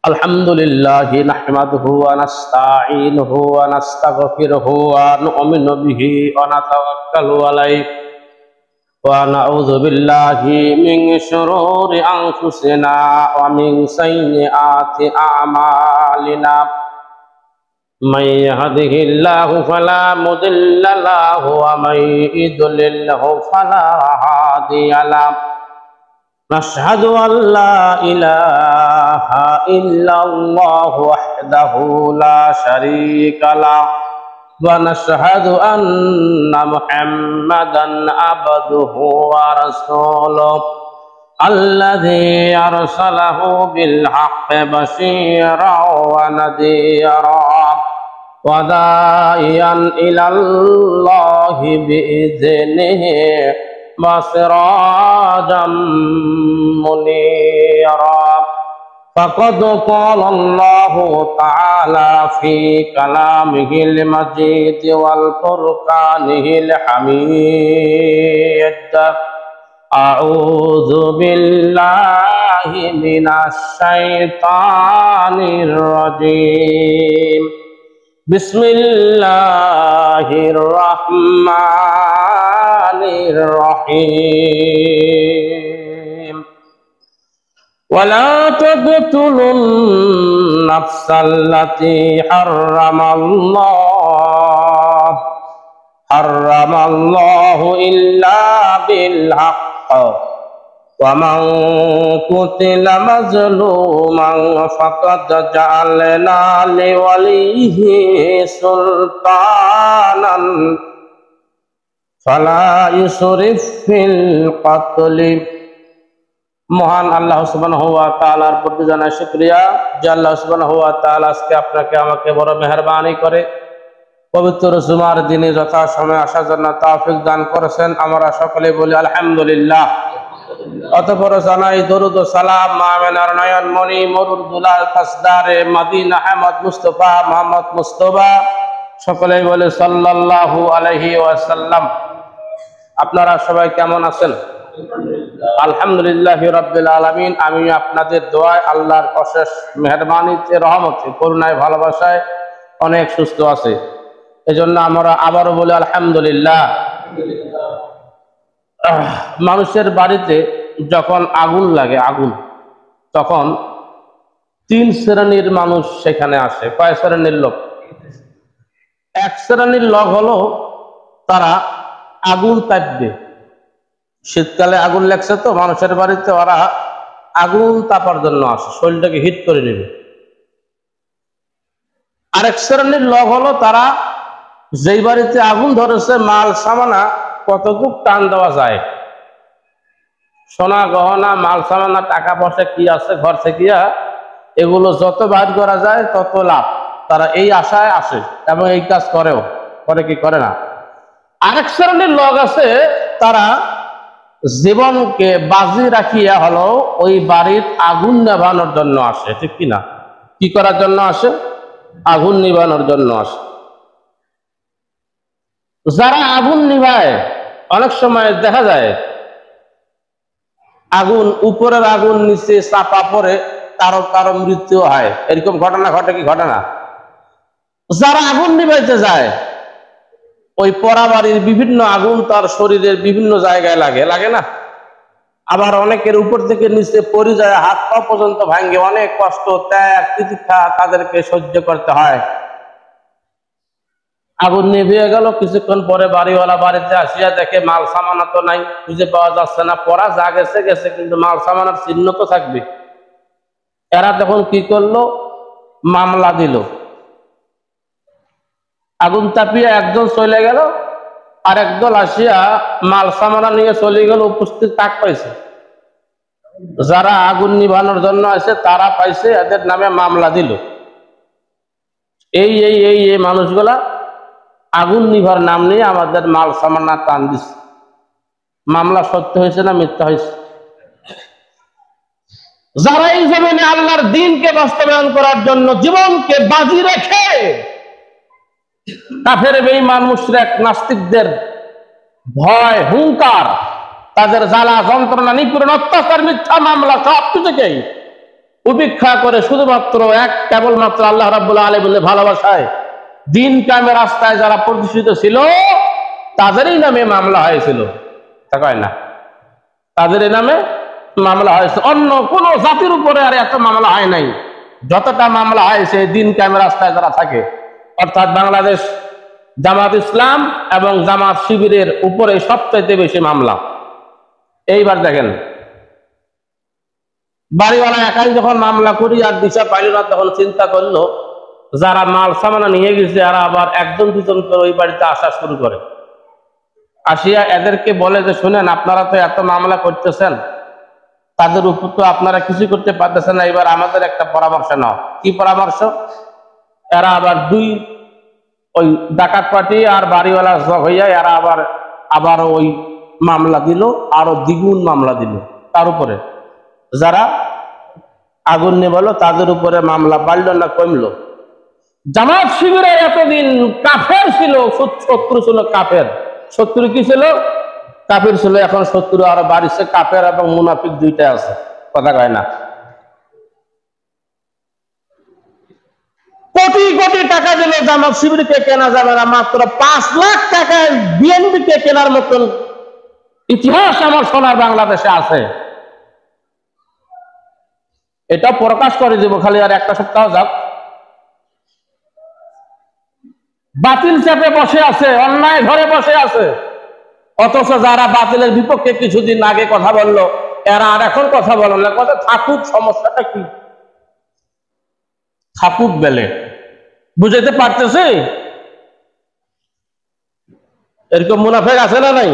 আলহামদুলিল্লাহি নাহমাদুহু ওয়া নাস্তাঈনুহু ওয়া নাস্তাগফিরুহু ওয়া নু'মিনু বিহি ওয়া নাতাওয়াক্কালু আলাইহি ওয়া নাউযু বিল্লাহি মিন শুরুরি আনফুসিনা ওয়া মিন সাইয়্যাতি আ'মালিনা মান ইয়াহদিহিল্লাহু ফালা মুদিল্লা লাহু ওয়া মান ইউদ্লিলহু ফালা হাদিয়া লাহু نشهد أن لا إله إلا الله وحده لا شريك له ونشهد أن محمدا عبده ورسوله الذي أرسله بالحق بشيرا ونذيرا وداعيا إلى الله بإذنه وسراجا منيرا فقد قال الله تعالى في كلامه المجيد والفرقانه الحميد أعوذ بالله من الشيطان الرجيم بسم الله الرحمن الرحيم ولا تقتلوا النفس التي حرم الله إلا بالحق ومن قتل مظلوما فقد جعلنا لوليه سلطانا فلا يسرف في القتل মহান আল্লাহ সুবহানাহু ওয়া তাআলার প্রতি জানাই শুকরিয়া যে আল্লাহ সুবহানাহু ওয়া তাআলা আজকে আপনাকে আমাকে বড় মেহেরবানি করে পবিত্র জুমার দিনে যথাসময়ে আসার জন্য তৌফিক দান করেছেন। আমরা সকলে বলি আলহামদুলিল্লাহ। অতঃপর জানাই দরুদ ও সালাম মামিনার নয়ন মনি মরুর দুলাল তাসদারে মদিনা আহমদ মুস্তাফা মুহাম্মদ মুস্তাফা সকলেই বলে সাল্লাল্লাহু আলাইহি ওয়াসাল্লাম। আপনারা সবাই কেমন আছেন? আলহামদুলিল্লাহি রাব্বিল আলামিন। আমি আপনাদের দোয়ায় আল্লাহর অশেষ মেহেরবানিতে রহমতে করুণায় ভালোবাসায় অনেক সুস্থ আছে, এজন্য আমরা আবারও বলি আলহামদুলিল্লাহ। মানুষের বাড়িতে যখন আগুন লাগে তখন তিন শ্রেণীর মানুষ সেখানে আসে। কয় শ্রেণীর লোক? এক শ্রেণীর লোক হলো তারা আগুন তাপবে। শীতকালে আগুন লাগছে তো মানুষের বাড়িতে, ওরা আগুন তাপার জন্য আসে, শরীরটাকে হিট করে নেবে। আরেক শ্রেণীর লোক হলো তারা যেই বাড়িতে আগুন ধরেছে মাল সামানা কতটুকু টান দেওয়া যায়, সোনা গহনা মাল সামানা টাকা পয়সা কি আছে ঘর থেকে এগুলো যত বাইর করা যায় তত লাভ, তারা এই আশায় আসে এবং এই কাজ করে কি করে না। আরেক শ্রেণীর লোক আছে তারা জীবনকে বাজি রাখিয়া হলো ওই বাড়ির আগুন নেভানোর জন্য আসে, ঠিক কিনা? কি করার জন্য আসে? আগুন নিভানোর জন্য আসে। যারা আগুন নিভায় অনেক সময় দেখা যায় আগুন উপরের আগুন নিচে চাপা পড়ে কারো মৃত্যু হয়, এরকম ঘটনা ঘটে কি ঘটে না? যারা আগুন নিভাইতে যায় ওই পরা বাড়ির বিভিন্ন আগুন তার শরীরের বিভিন্ন জায়গায় লাগে না? আবার অনেকের উপর থেকে নিচে পড়ে যায়, হাত পা পর্যন্ত ভাঙ্গে, অনেক কষ্ট ত্যাগ তিতিক্ষা তাদেরকে সহ্য করতে হয়। আগুন নিভিয়ে গেল, কিছুক্ষণ পরে বাড়িওয়ালা বাড়িতে আসিয়া দেখে মাল সামানা তো নাই, খুঁজে পাওয়া যাচ্ছে না। পড়া যা গেছে কিন্তু মাল সামানার চিহ্ন তো থাকবে। এরা তখন কি করলো? মামলা দিল। আগুন তাপিয়ে একজন চলে গেল, আর একদল আসিয়া মাল সামানা নিয়ে চলে গেল, উপস্থিত তাক পাইছে। যারা আগুন নিভানোর জন্য আছে তারা পাইছে, এদের নামে মামলা দিল। এই মানুষগুলা আগুন নিভার নাম নিয়ে আমাদের মাল সামানা টান দিচ্ছে। মামলা সত্য হয়েছে না মিথ্যা হয়েছে? যারা এই জমিনে আল্লাহর দ্বীনকে বাস্তবায়ন করার জন্য জীবনকে বাজি রেখে কাফের বেঈমান মুশরিক নাস্তিকদের ভয় হুঙ্কার তাদের জ্বালা যন্ত্রণা নিপীড়ন অত্যাচার মিথ্যা মামলা সব কিছুকেই উপেক্ষা করে শুধুমাত্র কেবলমাত্র আল্লাহ রাব্বুল আলামিনের ভালোবাসায় দিন কায়েমের রাস্তায় যারা প্রতিষ্ঠিত ছিল তাদেরই নামে মামলা হয়েছিল, তা কয় না? তাদের নামে মামলা হয়েছে, অন্য কোন জাতির উপরে আর এত মামলা হয় নাই যতটা মামলা হয়েছে দিন কায়েমের রাস্তায় যারা থাকে, অর্থাৎ বাংলাদেশ জামাত ইসলাম এবং জামাত শিবিরের উপরে সবচাইতে বেশি মামলা। এইবার দেখেন, বাড়িওয়ালা একাই যখন মামলা করি আর দিশা পাইল না, তখন চিন্তা করলো যারা মাল সামানা নিয়ে গেছে এরা আবার একজন দুজন করে ওই বাড়িতে আসা শুরু করে। আসিয়া এদেরকে বলে যে শুনেন, আপনারা তো এত মামলা করতেছেন, তাদের উপর তো আপনারা কিছু করতে পারতেছেন না, এবার আমাদের একটা পরামর্শ নাও। কি পরামর্শ? এরা আবার ওই ডাকাত পার্টি আর বাড়িওয়ালা হইয়া এরা আবার ওই মামলা দিল, আরো দ্বিগুণ মামলা দিল তার উপরে। যারা আগুন নেবালো তাদের উপরে মামলা বাড়লো না কমলো। জামাত শিবিরে এতদিন কাফের ছিল, শত্রু ছিল কাফের। শত্রু কি ছিল? কাফের ছিল। এখন শত্রু আরো বাড়িছে, কাফের এবং মুনাফিক দুইটা আছে, কথা কয় না? কোটি কোটি টাকা দিলে জামাত শিবিরকে কেনা যাবে না, মাত্র 5 লাখ টাকায় বিএনপিকে কেনার মতন ইতিহাস আমার সোনার বাংলাদেশে আছে। এটা প্রকাশ করে দেব, খালি আর একটা সপ্তাহ যাক। বাতিল চেপে বসে আছে, অন্যায় ধরে বসে আছে, অথচ যারা বাতিলের বিপক্ষে কিছুদিন আগে কথা বললো এরা আর এখন কথা বলো না। কথা থাকুক, সমস্যাটা কি? থাকুক বেলে, বুঝাইতে পারতেছে? এরকম মুনাফেক আছে না নাই?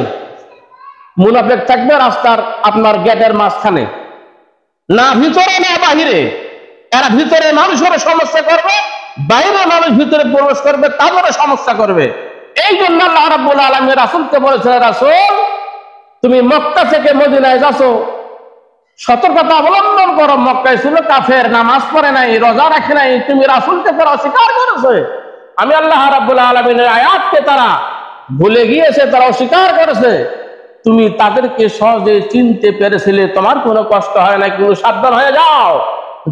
মুনাফেক থাকবে রাস্তার আপনার গেটের মাঝখানে, না ভিতরে না বাহিরে। এরা ভিতরে মানুষের সমস্যা করবে, বাইরে মানুষ ভিতরে প্রবেশ করবে, তাদেরও সমস্যা করবে। এই জন্য আল্লাহ রাব্বুল আলামিন রাসূলকে বলেছিলেন, রাসূল তুমি মক্কা থেকে মদিনায় যাচ্ছো, সতর্কতা অবলম্বন করো। মক্কায় ছিল কাফের, নামাজ পড়ে নাই, রোজা রাখে নাই, তুমি রাসূলকে তারা অস্বীকার করেছে। আমি আল্লাহ রাব্বুল আলামিনের আয়াতকে তারা ভুলে গিয়েছে, তারা অস্বীকার করেছে। তুমি তাদেরকে সহজে চিনতে পেরেছিলে, তোমার কোনো কষ্ট হয় না, কিন্তু সাবধান হয়ে যাও,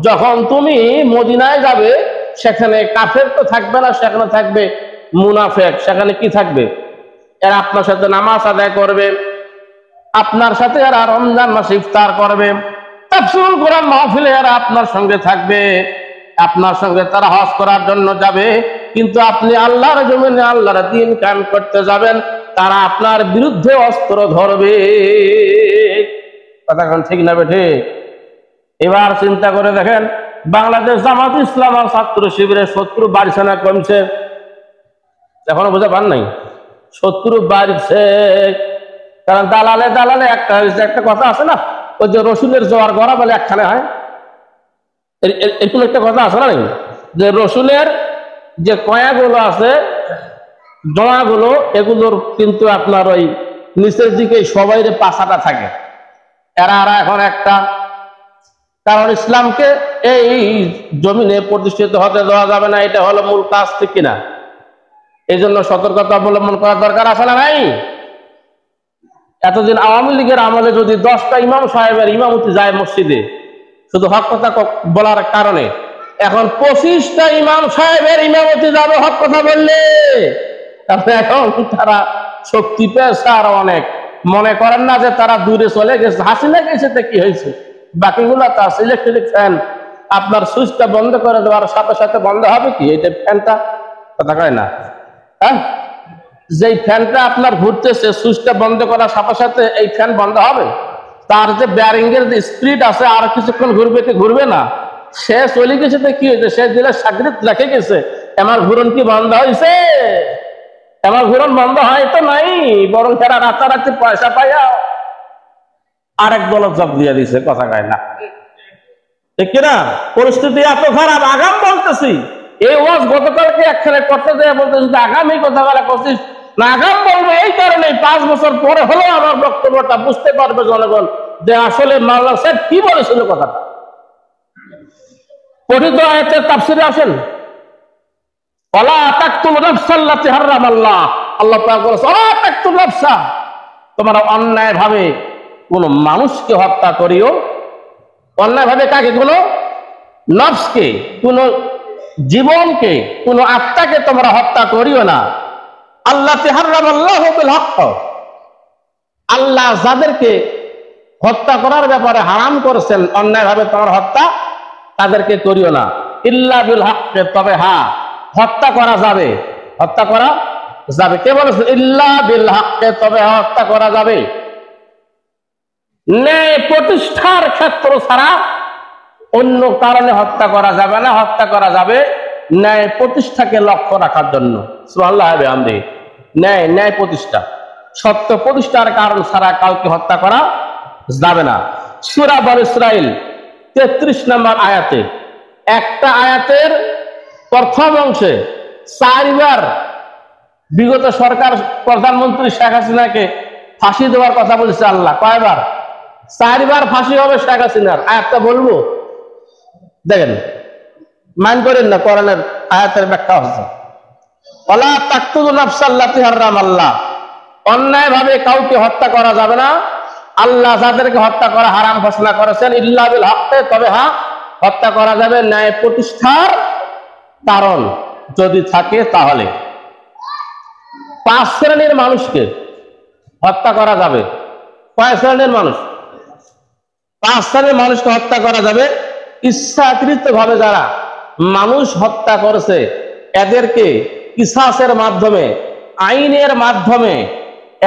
যখন তুমি মদিনায় যাবে সেখানে কাফের তো থাকবে না, সেখানে থাকবে মুনাফেক। সেখানে কি থাকবে? এরা আপনার সাথে নামাজ আদায় করবে, আপনার সাথে এরা রমজান মাসে ইফতার করবে, তাফসীরুল কোরআন মাহফিলে এরা আপনার সঙ্গে থাকবে, আপনার সঙ্গে তারা হজ করার জন্য যাবে, কিন্তু আপনি আল্লাহর জমিনে আল্লাহর দ্বীন কায়েম করতে যাবেন, তারা আপনার বিরুদ্ধে অস্ত্র ধরবে। কথা কোন ঠিক না বেঠে? এবার চিন্তা করে দেখেন, বাংলাদেশ জামাত ইসলাম আর ছাত্র শিবিরের শত্রু বাড়ছে না কমছে? এখনো বুঝে পান নাই? শত্রু বাড়ছে। কারণ দালালে দালালে একটা কথা আছে না, ওই যে রসুলের জোয়ার গড়া বলে একখানে হয়, এরকম একটা কথা আছে না, যে রসুলের যে কয়াগুলো আছে, জমাগুলো, এগুলোর কিন্তু আপনার ওই নিচের দিকে সবাই পাশাটা থাকে। এরা এখন একটা, কারণ ইসলামকে এই জমিনে প্রতিষ্ঠিত হতে দেওয়া যাবে না, এটা হলো মূল কাজ, ঠিক কিনা? এই জন্য সতর্কতা অবলম্বন করার দরকার আছে না নাই? এতদিন আওয়ামী লীগের আমলে যদি 10টা ইমাম সাহেবের ইমামতি যায় মসজিদে শুধু হক কথা বলার কারণে, এখন 25টা ইমাম সাহেবের ইমামতি যাবে হক কথা বললে। এখন তারা শক্তি পেয়েছে আরো অনেক। মনে করেন না যে তারা দূরে চলে গেছে, হাসিনা গেছে তো কি হয়েছে, বাকিগুলা তার ইলেকট্রিক ফ্যান আপনার সুইচটা বন্ধ করে দেওয়ার সাথে সাথে বন্ধ হবে কি? এটা ফ্যানটা কথা কয় না, হ্যাঁ? যেই ফ্যানটা আপনার ঘুরতেছে, সুইচটা বন্ধ করার সাথে সাথে এই ফ্যান বন্ধ হবে? তার যে ব্যারিং এর যে স্পিড আছে, আর কিছুক্ষণ ঘুরবে কি ঘুরবে না? সে চলে গেছে তো কি হয়েছে? সে দিলে সাগরিত রেখে গেছে, আমার ঘুরন কি বন্ধ হয়েছে? আমার ঘুরন বন্ধ হয় তো নাই, বরং তারা রাতারাতি পয়সা পাইয়া আরেক দলত জব দিয়ে দিছে। কথা কয় না, ঠিক কিনা? পরিস্থিতি এত খারাপ, আগাম বলতেছি। এই ওয়াজ গতকালকে একখানে করতে যায়, বলতেছি আগামী কথা বলা করছিস না, আগাম বলবো এই কারণে 5 বছর পরে হলেও আমার বক্তব্যটা বুঝতে পারবে জনগণ যে আসলে মাওলানা সাহেব কি বলেছিল কথাটা। পঠিত আয়াতের তাফসিরে আসেন, ওয়ালা তাকতুলু নাফসাল্লাতী হারামাল্লাহ, আল্লাহ পাক বলেছেন ওয়ালা তাকতুলু নাফসা, তোমরা অন্যায়ভাবে কোন মানুষকে হত্যা করিও। অন্যায়ভাবে কাকে? কোন নফসকে, কোন জীবনকে, কোন আত্মাকে তোমরা হত্যা করিও না। আল্লাহ হারামাল্লাহু বিল হক, আল্লাহ যাদেরকে হত্যা করার ব্যাপারে হারাম করেছেন অন্যায়ভাবে তোমার হত্যা, তাদেরকে করিও না। ইল্লা বিল হক, তবে হ্যাঁ হত্যা করা যাবে, হত্যা করা যাবে। কে বলেছে? ইল্লা বিল হক, তবে হত্যা করা যাবে। ন্যায় প্রতিষ্ঠার ক্ষেত্র ছাড়া অন্য কারণে হত্যা করা যাবে না। হত্যা করা যাবে ন্যায় প্রতিষ্ঠাকে লক্ষ্য রাখার জন্য। সুবহানাল্লাহ বিহামদিহি। ন্যায় প্রতিষ্ঠা, সত্য প্রতিষ্ঠার কারণ ছাড়া কাউকে হত্যা করা যাবে না। সূরা বনী ইসরাইল 33 নম্বর আয়াতে, একটা আয়াতের প্রথম অংশে 4 বার বিগত সরকার প্রধানমন্ত্রী শেখ হাসিনাকে ফাঁসি দেওয়ার কথা বলেছে আল্লাহ। কয়বার? 4 বার ফাঁসি হবে শেখ হাসিনার। আয়াতটা বলবো, দেখেন, মান করেন না, কোরআনের আয়াতের ব্যাখ্যা হচ্ছে ওয়ালা তাকতুলু নাফসাল্লাতী হারামাল্লাহ, অন্যায়ভাবে কাউকে হত্যা করা যাবে না। আল্লাহ যাদেরকে হত্যা করা হারাম ঘোষণা করেছেন, ইল্লা বিল হক, তবে হ্যাঁ হত্যা করা যাবে ন্যায় প্রতিষ্ঠার কারণ যদি থাকে। তাহলে 5 শ্রেণীর মানুষকে হত্যা করা যাবে। কয় শ্রেণীর মানুষ? 5 শ্রেণীর মানুষকে হত্যা করা যাবে। ইচ্ছাকৃত ভাবে যারা মানুষ হত্যা করেছে এদেরকে কিসাসের মাধ্যমে, আইনের মাধ্যমে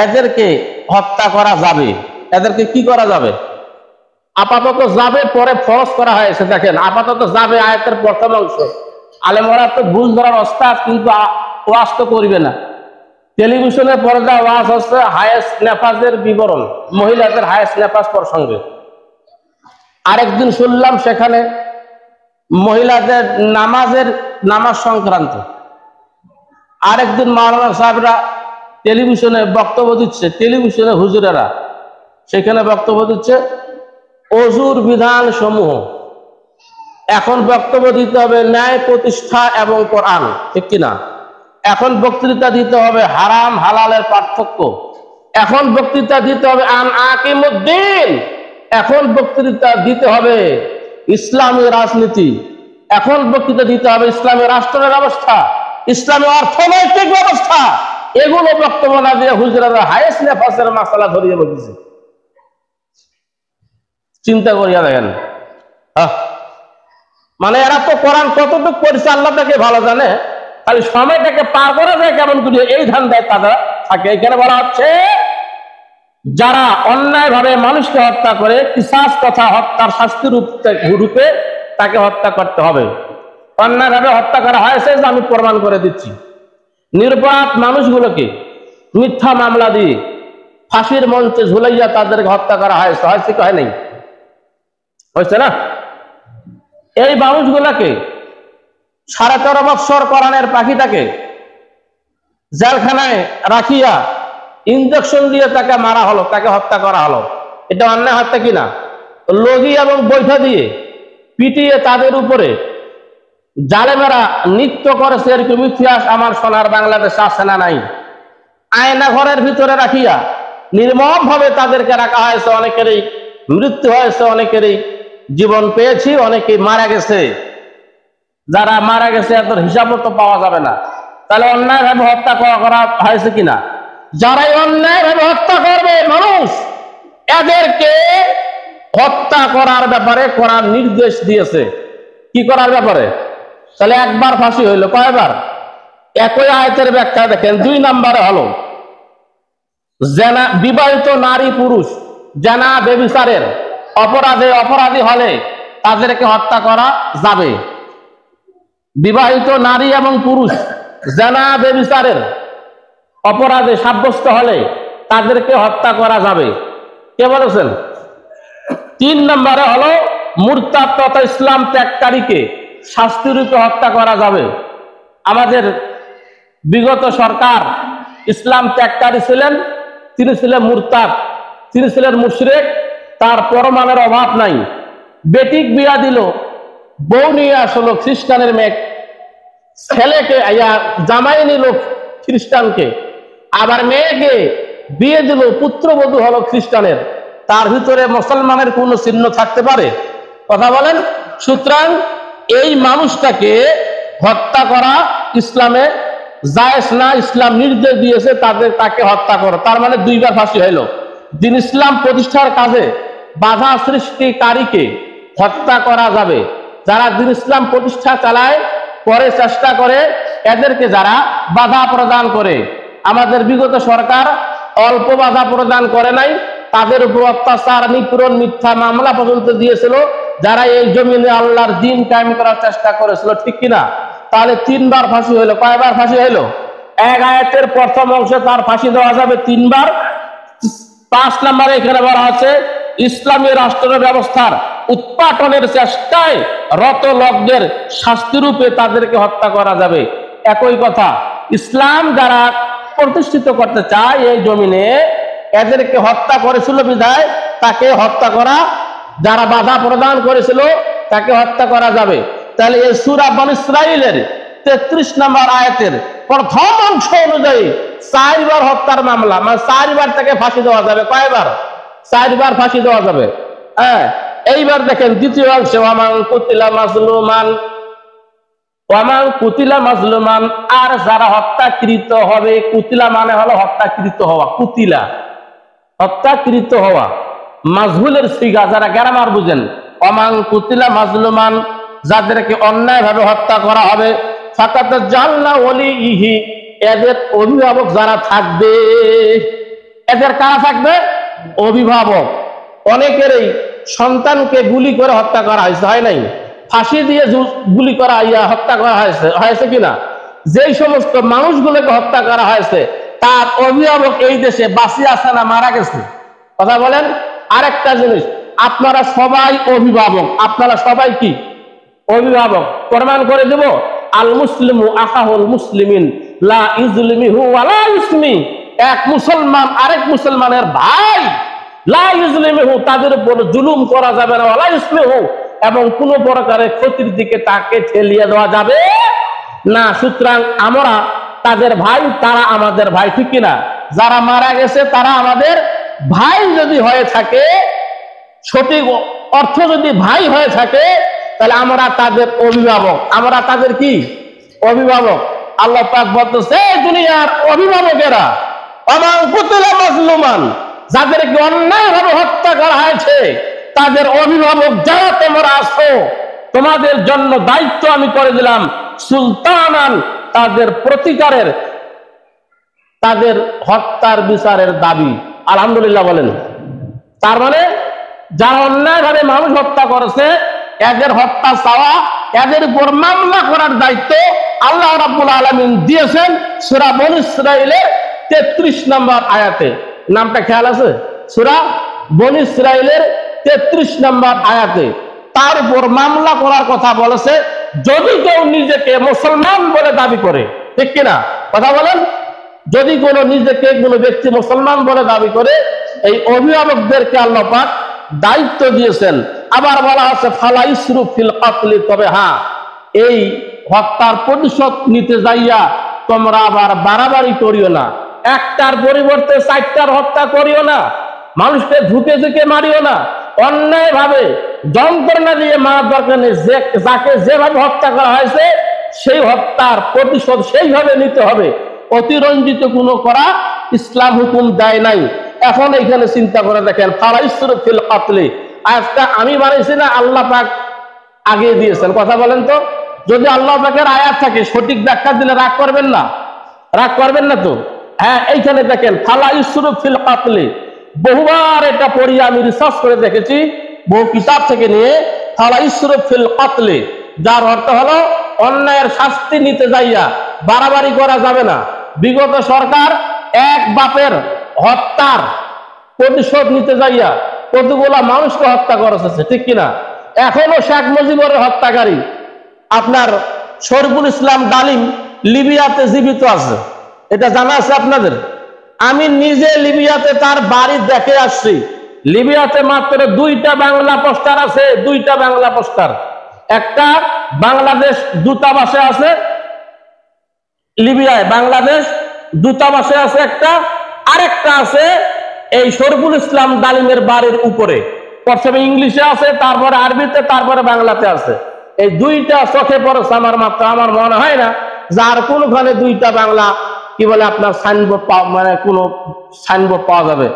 এদেরকে হত্যা করা যাবে। এদেরকে কি করা যাবে? আপাতত যাবে, পরে ফরজ করা হয়েছে। দেখেন, আপাতত যাবে আয়াতের প্রথম অংশ। আলেমরা তো ভুল ধরার ওস্তাদ, কিন্তু ওয়াজ তো করবে না। টেলিভিশনের পর্দা ওয়াজ হচ্ছে হায়েস্ট নেফাজের বিবরণ, মহিলাদের হায়েস্ট নেফাজ প্রসঙ্গে। আরেকদিন শুনলাম সেখানে মহিলাদের নামাজ সংক্রান্ত। আরেকদিন মাওলানা সাহেবরা টেলিভিশনে বক্তব্য দিচ্ছে, টেলিভিশনে হুজুরেরা সেখানে বক্তব্য দিচ্ছে অজুর বিধান সমূহ। এখন বক্তব্য দিতে হবে ন্যায় প্রতিষ্ঠা এবং কোরআন, ঠিক কিনা? এখন বক্তৃতা দিতে হবে হারাম হালালের পার্থক্য। এখন বক্তৃতা দিতে হবে আন আকিমুদ্দিন। এখন বক্তৃতা দিতে হবে ইসলামী রাজনীতি। এখন বক্তৃতা দিতে হবে ইসলামী রাষ্ট্রের ব্যবস্থা, ইসলামী অর্থনৈতিক ব্যবস্থা। এগুলো বক্তব্য না দিয়ে হুজুরেরা হায়েস্ট নেফাসের মাসালা ধরিয়ে বলতেছে। চিন্তা করিয়া দেখেন, মানে এরা তো কোরআন কতটুকু পড়ছে আল্লাহ তাকে ভালো জানে, খালি সময়টাকে পার করা যায় কেমন করে এই ধান্দায় তারা থাকে। এখানে বলা হচ্ছে যারা অন্যায় ভাবে মানুষকে হত্যা করে কিসাস তথা হত্যার শাস্তি রূপে তাকে হত্যা করতে হবে। অন্যায় ভাবে হত্যা করা হয়েছে যে আমি প্রমাণ করে দিচ্ছি। নিরপরাধ মানুষগুলোকে মিথ্যা মামলা দিয়ে ফাঁসির মঞ্চে ঝুলাইয়া তাদেরকে হত্যা করা হয়েছে। হয়েছে কি হয় নাই? হয়েছে না? এই মানুষগুলাকে 13.5 বৎসর কোরআনের পাখিটাকে জেলখানায় রাখিয়া ইনজেকশন দিয়ে তাকে মারা হলো, তাকে হত্যা করা হলো। এটা অন্যায় হত্যা কিনা? লগি এবং বৈঠা দিয়ে পিটিয়ে তাদের উপরে জালেমেরা নৃত্য করেছে, এরকম ইতিহাস আমার সোনার বাংলাদেশে আছে না নাই? আয়না ঘরের ভিতরে রাখিয়া নির্মম ভাবে তাদেরকে রাখা হয়েছে। অনেকেরই মৃত্যু হয়েছে, অনেকেরই জীবন পেয়েছি, অনেকে মারা গেছে। যারা মারা গেছে এত হিসাব তো পাওয়া যাবে না। তাহলে অন্যায় ভাবে হত্যা করা হয়েছে কিনা? যারাই অন্যায় ভাবে হত্যা করবে মানুষ, এদেরকে হত্যা করার ব্যাপারে কোরআন নির্দেশ দিয়েছে। কি করার ব্যাপারে? তাহলে একবার ফাঁসি হইল, কয়বার? একই আয়াতের ব্যাখ্যা দেখেন 2 নম্বরে হলো বিবাহিত নারী পুরুষ জানা বেবিচারের অপরাধী হলে তাদেরকে হত্যা করা যাবে। বিবাহিত নারী এবং পুরুষ জানা বেবিচারের অপরাধে সাব্যস্ত হলে তাদেরকে হত্যা করা যাবে। কে বলেছেন? 3 নম্বরে হলো মুরতাদ তথা ইসলাম ত্যাগকারীকে শাস্তিরূপে হত্যা করা যাবে। আমাদের বিগত সরকার ইসলাম ত্যাগকারী ছিলেন, তিনি ছিলেন মুরতাদ, তিনি ছিলেন মুশরিক, তার প্রমাণের অভাব নাই। বেটিক বিয়া দিল, বউ নিয়ে আসলো খ্রিস্টানের মেয়ে, ছেলেকে জামাই নিল খ্রিস্টানকে, আবার মেয়েকে বিয়ে দিল, পুত্রবধূ হলো খ্রিস্টানের। তার ভিতরে মুসলমানের কোন চিহ্ন থাকতে পারে? কথা বলেন। সুতরাং এই মানুষটাকে হত্যা করা ইসলামে জায়েজ না, ইসলাম নির্দেশ দিয়েছে তাকে হত্যা করো। তার মানে দুইবার ফাঁসি হইল। দিন ইসলাম প্রতিষ্ঠার কাজে বাধা সৃষ্টিকারীকে হত্যা করা যাবে। যারা দিন ইসলাম প্রতিষ্ঠা চালায় করে, চেষ্টা করে, এদেরকে যারা বাধা প্রদান করে, আমাদের বিগত সরকার অল্প বাধা প্রদান করে নাই, তাদের উপর অত্যাচার, নিপীড়ন, মিথ্যা মামলা পর্যন্ত দিয়েছিল, যারা এই জমিনে আল্লাহর দ্বীন কায়েম করার চেষ্টা করেছিল, ঠিক কিনা? তাহলে 3 বার ফাঁসি হইলো। কয়বার ফাঁসি হইলো? এক আয়াতের প্রথম অংশে তার ফাঁসি দেওয়া যাবে 3 বার। 5 নম্বরে এখানে বলা আছে ইসলামী রাষ্ট্র ব্যবস্থার উৎপাটনের চেষ্টায় রত লোকদের শাস্তিরূপে তাদেরকে হত্যা করা যাবে। একই কথা, ইসলাম যারা প্রতিষ্ঠিত করতে চায় এই জমিনে, এদেরকে হত্যা করেছিল বিধায় তাকে হত্যা করা, যারা বাধা প্রদান করেছিল তাকে হত্যা করা যাবে। তাহলে এই সূরা বনী ইসরাঈলের 33 নম্বর আয়াতের প্রথম অংশ অনুযায়ী 4 বার হত্যার মামলা, মানে 4 বার তাকে ফাঁসি দেওয়া যাবে। কয়বার? 4 বার ফাঁসি দেওয়া যাবে। হ্যাঁ, এইবার দেখেন দ্বিতীয় অংশে ওয়ামান কুতিলা মাজলুমান, আর যারা হত্যাকৃত হবে, কুতিলা মানে হলো হত্যাকৃত হওয়া, কুতিলা হত্যাকৃত হওয়া, মাজহুলের সিগা, যারা গ্রামার বুঝেন, ওয়ামান কুতিলা মাজলুমান, যাদেরকে অন্যায়ভাবে হত্যা করা হবে, ফাকাত জাল্লা ওয়ালিহি, এদের অভিভাবক যারা থাকবে, এদের কারা থাকবে? অভিভাবক। অনেকেরই সন্তানকে গুলি করে হত্যা করা হয়েছে, হয় নাই? ফাঁসি দিয়ে গুলি করা হত্যা করা হয়েছে কিনা? যেই সমস্ত মানুষগুলোকে হত্যা করা হয়েছে তার অভিভাবক এই দেশে বাঁচিয়ে আছে না মারা গেছে? কথা বলেন। আরেকটা জিনিস, আপনারা সবাই অভিভাবক, আপনারা সবাই কি অভিভাবক? প্রমাণ করে দেব, আল মুসলিমু আখাহুল মুসলিমিন লা ইজলিমিহু ওয়ালা ইসমি, এক মুসলমান আরেক মুসলমানের ভাই, লা ইজলিমিহু, তাদের উপর জুলুম করা যাবে না, ওয়ালা ইসমিহু, এবং কোন প্রকারের ক্ষতির দিকে তাকে ঠেলিয়ে দেওয়া যাবে না। সুতরাং আমরা তাদের ভাই, তারা আমাদের ভাই, ঠিক কিনা? যারা মারা গেছে তারা আমাদের ভাই যদি হয়ে থাকে, সঠিক অর্থ যদি ভাই হয়ে থাকে, তাহলে আমরা তাদের অভিভাবক, আমরা তাদের কি অভিভাবক। আল্লাহ পাক বলতেছে দুনিয়ার অভিভাবকেরা, ওয়ামান কুতিলা মাজলুমান, যাদেরকে অন্যায়ভাবে হত্যা করা হয়েছে, তাদের অভিভাবক যারা তোমরা আছো, তোমাদের জন্য দায়িত্ব আমি করে দিলাম সুলতানান, তাদের প্রতিকারের, তাদের হত্যার বিচারের দাবি। আলহামদুলিল্লাহ বলেন। তার মানে যারা অন্যায়ভাবে মানুষ হত্যা করেছে, এদের হত্যা চাওয়া, এদের উপর মামলা করার দায়িত্ব আল্লাহ রাব্বুল আলামিন দিয়েছেন সূরা বনী ইসরাঈলের 33 নম্বর আয়াতে। নামটা খেয়াল আছে? সূরা বনী ইসরাঈলের 33 নম্বর আয়াতে তার উপর মামলা করার কথা বলেছে, যদি কেউ নিজেকে মুসলমান বলে দাবি করে, ঠিক কিনা? কথা বলেন। যদি কোনো নিজেকে কোনো ব্যক্তি মুসলমান বলে দাবি করে, এই অভিভাবকদেরকে আল্লাহ পাক দায়িত্ব দিয়েছেন। আবার বলা হচ্ছে ফালা ইসরু ফিল কাতলি, তবে হ্যাঁ, এই হত্যার প্রতিশোধ নিতে যাইয়া তোমরা আবার বাড়াবাড়ি করিও না, একটার পরিবর্তে 4টার হত্যা করিও না, মানুষকে ঢুকে ঢুকে মারিও না, অন্যায় ভাবে যন্ত্রণা দিয়ে মারার দরকার নেই। যাকে যেভাবে হত্যা করা হয়েছে সেই হত্যার প্রতিশোধ সেইভাবে নিতে হবে, অতিরঞ্জিত কোনো করা ইসলাম হুকুম দেয় নাই। এখন এখানে চিন্তা করে দেখেন, ফালা ইসরু ফিল কাতলি, আয়াতটা আমি বানাইছি না আল্লাহ পাক আগে দিয়েছেন? কথা বলেন তো। যদি আল্লাহ পাকের আয়াত থাকে, সঠিক ব্যাখ্যা দিলে রাগ করবেন না? রাগ করবেন না তো? হ্যাঁ, এইখানে দেখেন ফালা ইসরু ফিল কাতলি, বহুবার এটা পড়িয়ে আমি রিসার্চ করে দেখেছি, বহু কিতাব থেকে নিয়ে। ফালা ইসরু ফিল কাতলি, যার অর্থ হলো অন্যায়ের শাস্তি নিতে যাইয়া বাড়াবাড়ি করা যাবে না। বিগত সরকার এক বাপের হত্যার প্রতিশোধ নিতে যাইয়া কতগুলা মানুষকে হত্যা করেছে, ঠিক কিনা? এখনো শেখ মুজিবের হত্যাকারী আপনার শরীফুল ইসলাম ডালিম লিবিয়াতে জীবিত আছে, এটা জানা আছে আপনাদের? আমি নিজে লিবিয়াতে তার বাড়ি দেখে আসছি। লিবিয়াতে মাত্র 2টা বাংলা পোস্টার আছে, 2টা বাংলা পোস্টার। একটা বাংলাদেশ দূতাবাসে আছে, লিবিয়ায় বাংলাদেশ দূতাবাসে আছে একটা, আরেকটা আছে এই শরীফুল ইসলাম ডালিমের বাড়ির উপরে। প্রথমে ইংলিশে আছে, তারপরে আরবিতে, তারপরে বাংলাতে আছে। এই দুইটা চোখে পড়েছে আমার মাত্র। আমার মনে হয় না যার কোনখানে দুইটা বাংলা কি বলে আপনার সাইনবোর্ড মানে কোনো সাইনবোর্ড পাওয়া যাবে।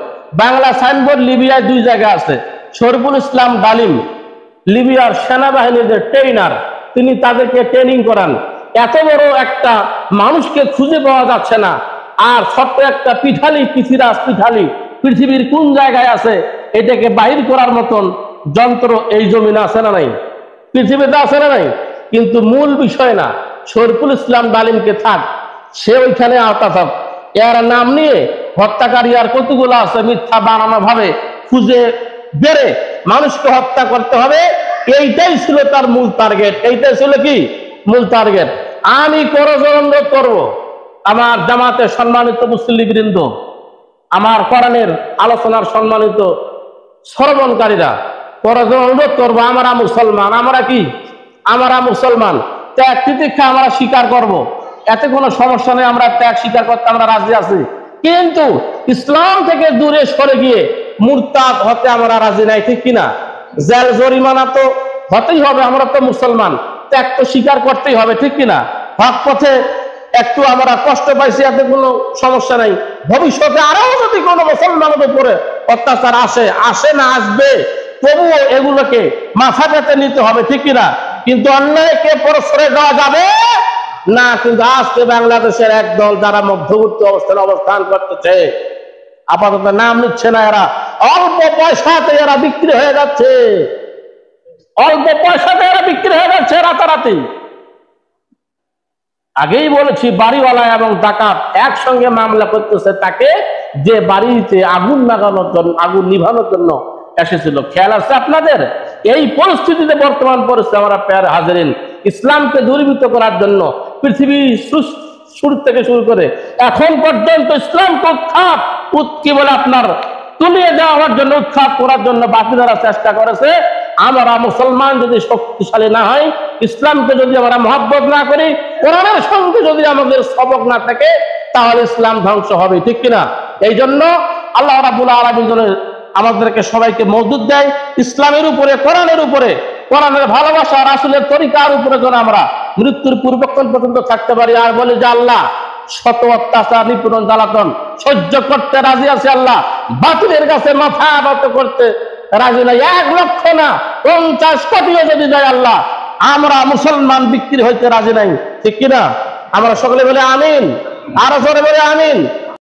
বাংলা সাইনবোর্ড লিবিয়ায় দুই জায়গায় আছে। শরীফুল ইসলাম ডালিম লিবিয়ার সেনাবাহিনীর যে ট্রেনার, তিনি তাদেরকে ট্রেনিং করান। এত বড় একটা মানুষকে খুঁজে পাওয়া যাচ্ছে না। আর ছোট্ট একটা পিঠালি, পৃথিরাজ পিঠালি পৃথিবীর কোন জায়গায় আছে এটাকে বাহির করার মতন যন্ত্র এই জমিনে আছে না নাই? পৃথিবীতে আছে না নাই? কিন্তু মূল বিষয় না, শরীফুল ইসলাম ডালিমকে থাক, সে ওইখানে আওতা থাক। এর নাম নিয়ে হত্যাকারী আর কতগুলো আছে মিথ্যা বানানো ভাবে খুঁজে বেড়ে মানুষকে হত্যা করতে হবে। এইটাই ছিল তার মূল টার্গেট। এইটাই ছিল কি মূল টার্গেট। আমি করজোড়ে অনুরোধ করব আমার জামাতের সম্মানিত মুসল্লিবৃন্দ, আমার কোরআনের আলোচনার সম্মানিত শ্রবণকারীরা, করজোড়ে অনুরোধ করবো, আমরা মুসলমান, আমরা কি আমরা মুসলমান, ত্যাগ তিতিক্ষা আমরা স্বীকার করব। এতে কোনো সমস্যা নেই, আমরা ত্যাগ স্বীকার করতে আমরা রাজি আছি। কিন্তু ইসলাম থেকে দূরে সরে গিয়ে মুরতাদ হতে আমরা রাজি নাই, ঠিক কিনা? জেল জরিমানা তো হতেই হবে, আমরা তো মুসলমান, ত্যাগ তো স্বীকার করতেই হবে, ঠিক কিনা? হক পথে একটু আমরা কষ্ট পাইছি, এতে কোনো সমস্যা নাই। ভবিষ্যতে আরো যদি কোনো মুসলমানের উপরে অত্যাচার আসে না আসবে, তবুও এগুলোকে মাথা পেতে নিতে হবে, ঠিক কিনা? কিন্তু অন্যায়কে প্রশ্রয় দেওয়া যাবে না। কিন্তু আজকে বাংলাদেশের একদল যারা মধ্যবর্তী অবস্থান করতেছে, আপাতত নাম নিচ্ছে না, এরা অল্প পয়সাতে এরা বিক্রি হয়ে যাচ্ছে, অল্প পয়সাতে এরা বিক্রি হয়ে যাচ্ছে রাতারাতি। আগেই বলেছি, বাড়িওয়ালা এবং ডাকাত একসঙ্গে মামলা করতেছে তাকে, যে বাড়িতে আগুন লাগানোর জন্য, আগুন নিভানোর জন্য এসেছিল। খেয়াল আছে আপনাদের? এই পরিস্থিতিতে বর্তমান পরিস্থিতি, আমরা প্যার হাজারিন, ইসলামকে দূরীভূত করার জন্য পৃথিবী শুরু থেকে শুরু করে এখন পর্যন্ত ইসলামকে কি বলে আপনার তুলিয়ে দেওয়ার জন্য, উৎখাত করার জন্য বাতিলরা চেষ্টা করেছে। আমরা মুসলমান যদি শক্তিশালী না হয়, ইসলামকে যদি আমরা মহব্বত না করি, কোরআনের সঙ্গে যদি আমাদের সবক না থাকে, তাহলে ইসলাম ধ্বংস হবে, ঠিক কিনা? এই জন্য আল্লাহ রাব্বুল আলামিন আমাদেরকে সবাইকে মওজুদ দেয় ইসলামের উপরে, কোরআনের উপরে, কোরআনের ভালোবাসা, রাসূলের তরিকার উপরে যেন আমরা মৃত্যুর পূর্বক্ষণ পর্যন্ত থাকতে পারি। আর বলি যে আল্লাহ শত অত্যাচার, নিপীড়ন, জ্বালাতন সহ্য করতে রাজি আছে, আল্লাহ বাতিলের কাছে মাথা নত করতে রাজি নাই। 1 লক্ষ না 50 কোটিও যদি যায়, আল্লাহ আমরা মুসলমান বিক্রি হইতে রাজি নাই, ঠিক কিনা? আমরা সকলে বলে আমিন, আরো জোরে বলে আমিন।